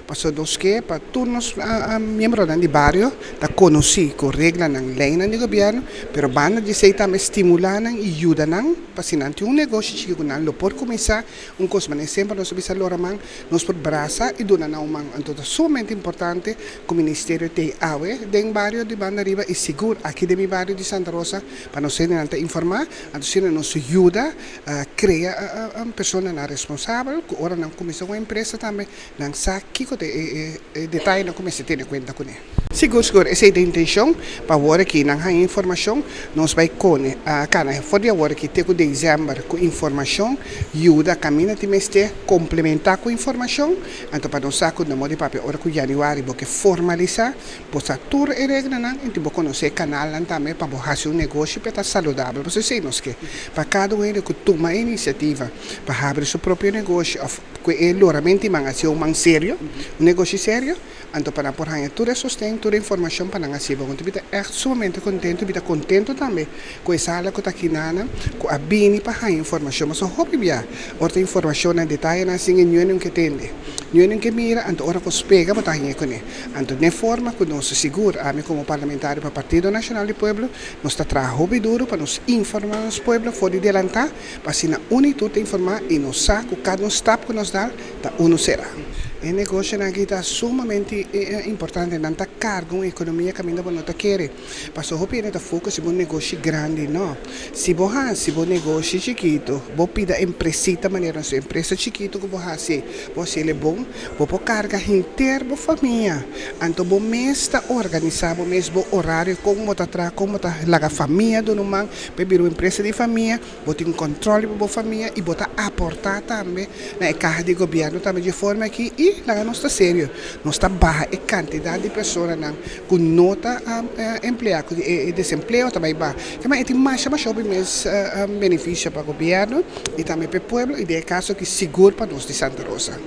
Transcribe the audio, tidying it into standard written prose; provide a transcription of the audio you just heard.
Passados que para todos os membros do barrio da conhecer com regras na lei do governo, pero banda de sei também estimular e ajudar para se não ter negócio que não pode começar coisa mas sempre nós bisa lora man nós por braça e dona não man então é sumamente importante que o ministério tem awe den barrio de banda riba e seguro aqui de mi barrio de Santa Rosa para nós ser não informar então se nos ajuda a criar a pessoa na responsável que ora não começou uma empresa também não sabe que detalhe não começa a ter em conta com ele. Seguro, essa é a intenção para agora que não há informação, nós vai com a cana, fora agora que tem o dezembro com informação, ajuda a caminhar de mês complementar com informação, então para nós saco no modo papel, agora com janeiro, porque formalizar, possa tudo e regra não, então vou conhecer canal também para fazer negócio para estar saudável, você sei nós que para cada um que toma iniciativa para abrir seu próprio negócio, que é loramente manga um sério, um negócio sério, então para por aí tudo é sustento, toda a informação para nós receber, então é sumamente contento também com essa aula que está aqui nana, com a bini para a informação, mas só hobby bia, outra informação na detalhe na singa nenhum que tem, nenhum que mira, então ora que os pega para aí com ele, então de forma que nós seguro, a mim como parlamentar para o Partido Nacional do Pueblo, nós está trabalhando duro para nos informar os pueblos, fora de adelantar, para se na unitude informar e nos saco cada um step que nos dá, da uno será. O negócio aqui está sumamente importante, não está cargo a economia que ainda não quer. Mas o que está foco se um negócio grande, não. Se você um negócio chiquito, você pida empresa maneira, se empresa chiquito que você é bom, você carga inteira a família. Então você mesmo organizar, você mesmo horário como está atrás, como está a família do numa, para uma empresa de família, você tem controle para a família e você aportar também na carga de governo também de forma que não está sério, não está baixa a quantidade de pessoas que não está empregado e desemprego também baixa. Mas tem mais benefício para o governo e também para o povo e é caso que seguro para nós de Santa Rosa.